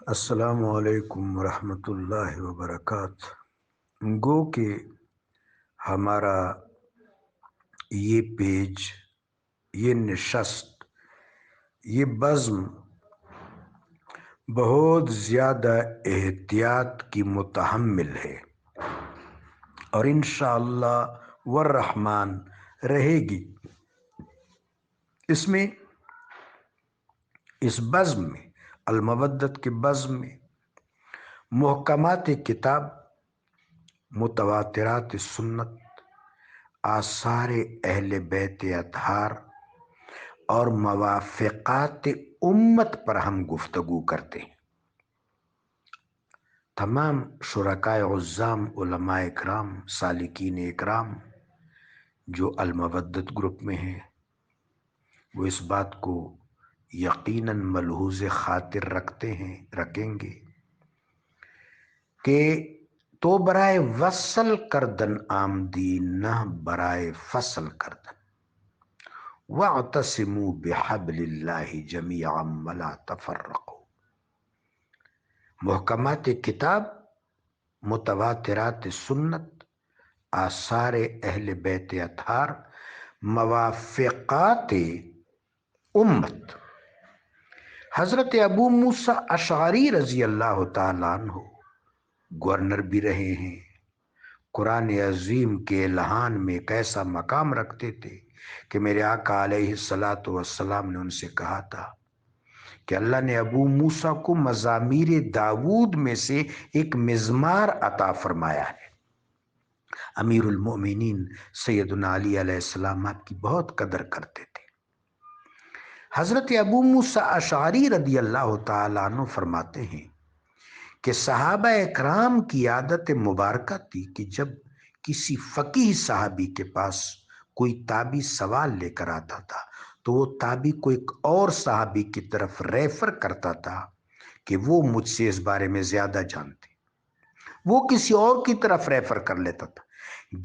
السلام علیکم ورحمۃ اللہ وبرکاتہ۔ گو کہ ہمارا یہ پیج، یہ نشست، یہ بزم بہت زیادہ احتیاط کی متحمل ہے اور انشاءاللہ والرحمن رہے گی۔ اس میں، اس بزم میں، المودت کے بزم میں محکمات کتاب، متواترات سنت، آثار اہل بیت اطہار اور موافقات امت پر ہم گفتگو کرتے ہیں۔ تمام شرکائے عظام، علماء اکرام، سالکین اکرام جو المودت گروپ میں ہیں، وہ اس بات کو یقیناً ملحوظ خاطر رکھیں گے کہ تو برائے وصل کردن آمدی، نہ برائے فصل کردن۔ وَاعْتَصِمُوا بِحَبْلِ اللَّهِ جَمِيعًا وَلَا تَفَرَّقُوا۔ محکمات کتاب، متواترات سنت، آثار اہل بیت اطہار، موافقات امت۔ حضرت ابو موسیٰ اشعری رضی اللہ تعالیٰ عنہ گورنر بھی رہے ہیں، قرآن عظیم کے الہان میں ایک ایسا مقام رکھتے تھے کہ میرے آقا علیہ الصلاۃ والسلام نے ان سے کہا تھا کہ اللہ نے ابو موسیٰ کو مزامیر داود میں سے ایک مزمار عطا فرمایا ہے۔ امیر المؤمنین سیدنا علی علیہ السلام آپ کی بہت قدر کرتے تھے۔ حضرت ابو موسیٰ اشعری رضی اللہ تعالیٰ عنہ فرماتے ہیں کہ صحابہ اکرام کی عادت مبارکہ تھی کہ جب کسی فقیہ صحابی کے پاس کوئی تابعی سوال لے کر آتا تھا تو وہ تابعی کو ایک اور صحابی کی طرف ریفر کرتا تھا کہ وہ مجھ سے اس بارے میں زیادہ جانتے، وہ کسی اور کی طرف ریفر کر لیتا تھا۔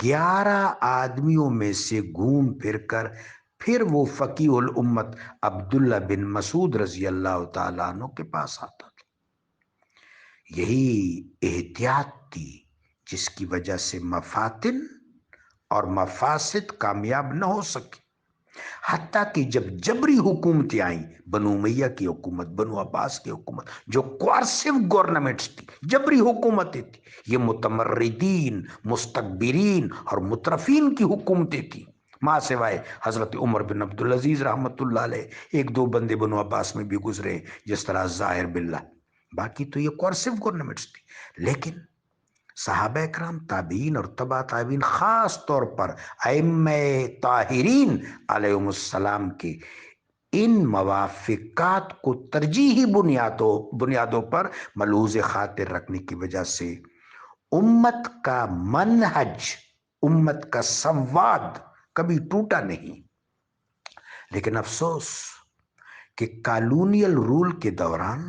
11 آدمیوں میں سے گھوم پھر کر پھر وہ فقیہ الامت عبداللہ بن مسعود رضی اللہ تعالیٰ عنہ کے پاس آتا تھا۔ یہی احتیاط تھی جس کی وجہ سے مفاتن اور مفاسد کامیاب نہ ہو سکے، حتیٰ کہ جب جبری حکومتیں آئیں، بنو امیہ کی حکومت، بنو عباس کی حکومت، جو کوارسو گورنمنٹس تھی، جبری حکومتیں تھی، یہ متمردین، مستکبرین اور مترفین کی حکومتیں تھیں، ماں سوائے حضرت عمر بن عبدالعزیز رحمۃ اللہ علیہ۔ ایک دو بندے بنو عباس میں بھی گزرے جس طرح ظاہر باللہ، باقی تو یہ کوارسو گورنمنٹس تھی۔ لیکن صحابہ اکرام، تابعین اور تبع تابعین، خاص طور پر ائمہ طاہرین علیہم السلام کے ان موافقات کو ترجیحی بنیادوں پر ملحوظ خاطر رکھنے کی وجہ سے امت کا منہج، امت کا سواد کبھی ٹوٹا نہیں۔ لیکن افسوس کہ کالونیل رول کے دوران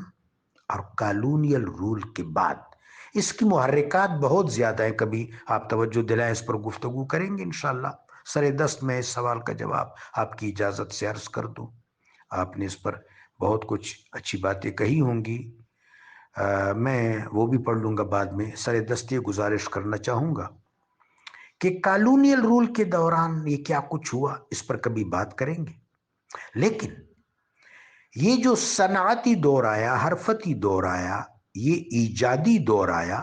اور کالونیل رول کے بعد اس کی محرکات بہت زیادہ ہیں، کبھی آپ توجہ دلائیں، اس پر گفتگو کریں گے انشاءاللہ۔ سر دست میں اس سوال کا جواب آپ کی اجازت سے عرض کر دوں۔ آپ نے اس پر بہت کچھ اچھی باتیں کہی ہوں گی، میں وہ بھی پڑھ لوں گا بعد میں۔ سر دست یہ گزارش کرنا چاہوں گا کہ کالونیل رول کے دوران یہ کیا کچھ ہوا، اس پر کبھی بات کریں گے۔ لیکن یہ جو صنعتی دور آیا، حرفتی دور آیا، یہ ایجادی دور آیا،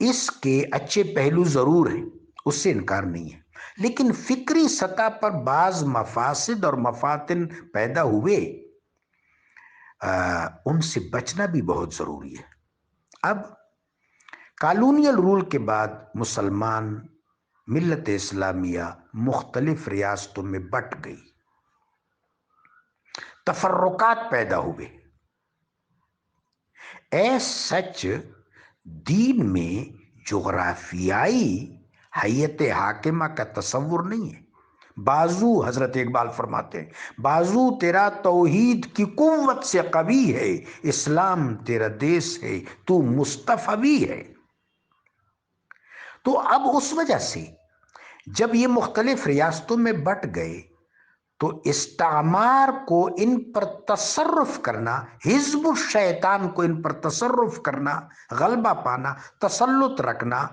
اس کے اچھے پہلو ضرور ہیں، اس سے انکار نہیں ہے، لیکن فکری سطح پر بعض مفاسد اور مفاتن پیدا ہوئے، ان سے بچنا بھی بہت ضروری ہے۔ اب کالونیل رول کے بعد مسلمان ملت اسلامیہ مختلف ریاستوں میں بٹ گئی، تفرقات پیدا ہوئے۔ ایس سچ دین میں جغرافیائی حیت حاکمہ کا تصور نہیں ہے۔ بازو، حضرت اقبال فرماتے ہیں، بازو تیرا توحید کی قوت سے قوی ہے، اسلام تیرا دیس ہے، تو مصطفی ہے۔ تو اب اس وجہ سے جب یہ مختلف ریاستوں میں بٹ گئے تو استعمار کو ان پر تصرف کرنا، حزب الشیطان کو ان پر تصرف کرنا، غلبہ پانا، تسلط رکھنا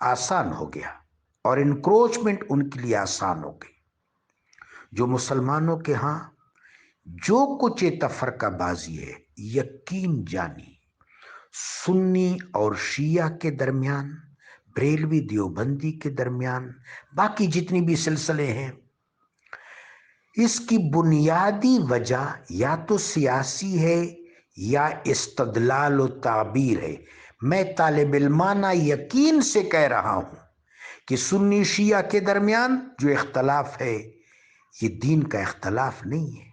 آسان ہو گیا، اور انکروچمنٹ ان کے لیے آسان ہو گئی۔ جو مسلمانوں کے ہاں جو کچھ تفرقہ بازی ہے، یقین جانی سنی اور شیعہ کے درمیان، بریلوی دیوبندی کے درمیان، باقی جتنی بھی سلسلے ہیں، اس کی بنیادی وجہ یا تو سیاسی ہے یا استدلال و تعبیر ہے۔ میں طالب علمانہ یقین سے کہہ رہا ہوں کہ سنی شیعہ کے درمیان جو اختلاف ہے یہ دین کا اختلاف نہیں ہے،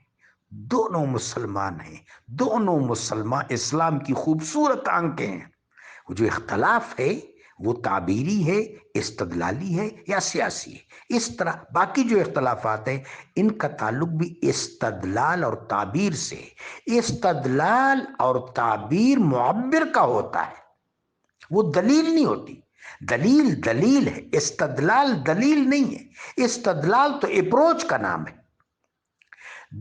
دونوں مسلمان ہیں، دونوں مسلمان اسلام کی خوبصورت آنکھیں ہیں۔ وہ جو اختلاف ہے وہ تعبیری ہے، استدلالی ہے یا سیاسی ہے۔ اس طرح باقی جو اختلافات ہیں ان کا تعلق بھی استدلال اور تعبیر سے ہے۔ استدلال اور تعبیر معبر کا ہوتا ہے، وہ دلیل نہیں ہوتی۔ دلیل دلیل ہے، استدلال دلیل نہیں ہے۔ استدلال تو اپروچ کا نام ہے۔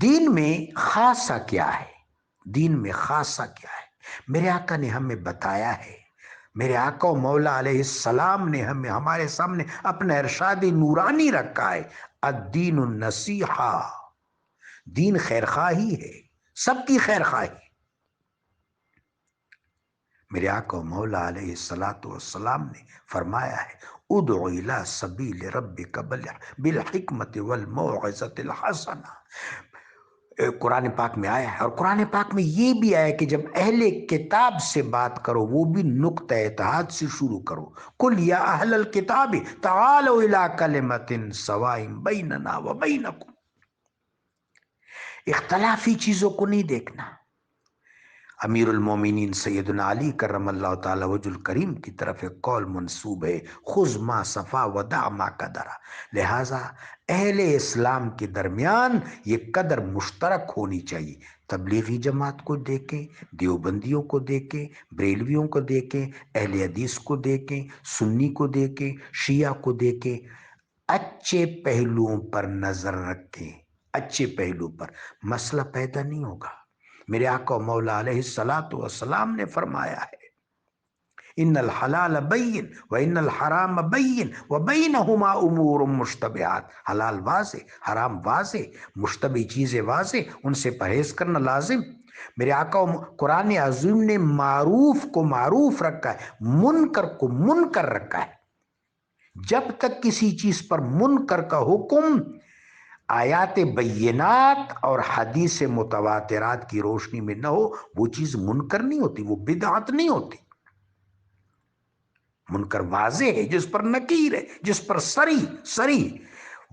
دین میں خاصہ کیا ہے؟ دین میں خاصہ کیا ہے؟ میرے آقا نے ہمیں بتایا ہے، میرے آقا و مولا علیہ السلام نے ہمیں ہمارے سامنے اپنا ارشاد نورانی رکھا ہے، الدین النصیحہ، دین خیر خواہی ہے، سب کی خیر خواہی۔ میرے آقا و مولا علیہ السلام نے فرمایا ہے، ادعو الی سبیل ربک بالحکمت والموعظۃ الحسنہ۔ قرآن پاک میں آیا ہے، اور قرآن پاک میں یہ بھی آیا کہ جب اہل کتاب سے بات کرو وہ بھی نقطہ اتحاد سے شروع کرو۔ قل یا اہل الکتاب تعالوا الی کلمۃ سواء بیننا وبینکم۔ اختلافی چیزوں کو نہیں دیکھنا۔ امیر المومنین سیدنا علی کرم اللہ تعالی وجہ الکریم کی طرف ایک قول منسوب ہے، خذ ما صفا ودع ما قدر۔ لہٰذا اہل اسلام کے درمیان یہ قدر مشترک ہونی چاہیے۔ تبلیغی جماعت کو دیکھیں، دیوبندیوں کو دیکھیں، بریلویوں کو دیکھیں، اہل حدیث کو دیکھیں، سنی کو دیکھیں، شیعہ کو دیکھیں، اچھے پہلوؤں پر نظر رکھیں، اچھے پہلو پر، مسئلہ پیدا نہیں ہوگا۔ میرے آقا و مولا علیہ السلام نے فرمایا ہے، ان الحلال بین و ان الحرام بین و بینہما امور مشتبہات۔ حلال واضح، حرام واضح، مشتبہ چیزیں واضح، ان سے پرہیز کرنا لازم۔ میرے آقا قرآن عظیم نے معروف کو معروف رکھا ہے، منکر کو منکر رکھا ہے۔ جب تک کسی چیز پر منکر کا حکم آیات بینات اور حدیث متواترات کی روشنی میں نہ ہو، وہ چیز منکر نہیں ہوتی، وہ بدعت نہیں ہوتی۔ منکر واضح ہے، جس پر نکیر ہے، جس پر صریح،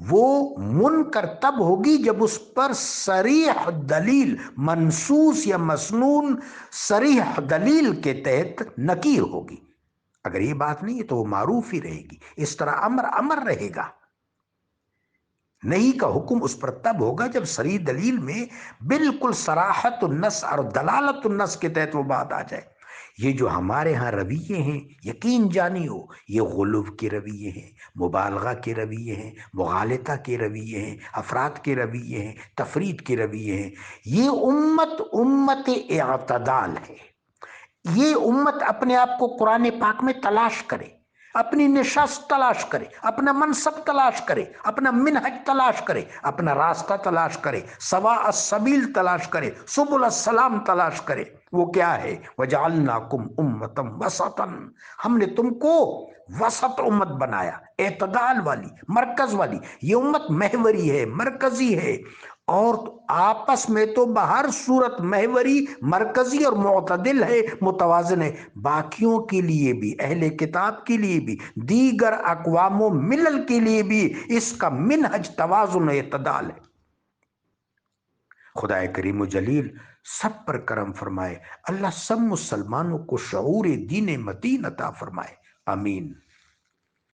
وہ منکر تب ہوگی جب اس پر صریح دلیل، منصوص یا مسنون صریح دلیل کے تحت نکیر ہوگی۔ اگر یہ بات نہیں ہے تو وہ معروف ہی رہے گی۔ اس طرح امر رہے گا، نہیں کا حکم اس پر تب ہوگا جب صریح دلیل میں بالکل صراحت النص اور دلالت النص کے تحت وہ بات آ جائے۔ یہ جو ہمارے ہاں رویے ہیں، یقین جانی ہو، یہ غلو کے رویے ہیں، مبالغہ کے رویے ہیں، مغالطہ کے رویے ہیں، افراد کے رویے ہیں، تفرید کے رویے ہیں۔ یہ امت اعتدال ہے۔ یہ امت اپنے آپ کو قرآن پاک میں تلاش کرے، اپنی نشست تلاش کرے، اپنا منصب تلاش کرے، اپنا منہج تلاش کرے، اپنا راستہ تلاش کرے، سواء السبیل تلاش کرے، سبل السلام تلاش کرے۔ وہ کیا ہے؟ وَجَعَلْنَاكُمْ أُمَّةً وَسَطًا۔ ہم نے تم کو وسط امت بنایا، اعتدال والی، مرکز والی۔ یہ امت محوری ہے، مرکزی ہے، اور آپس میں تو بہر صورت محوری، مرکزی اور معتدل ہے، متوازن ہے۔ باقیوں کے لیے بھی، اہل کتاب کے لیے بھی، دیگر اقوام و ملل کے لیے بھی اس کا منہج توازن و اعتدال ہے۔ خدا کریم و جلیل سب پر کرم فرمائے، اللہ سب مسلمانوں کو شعور دین متین عطا فرمائے، آمین۔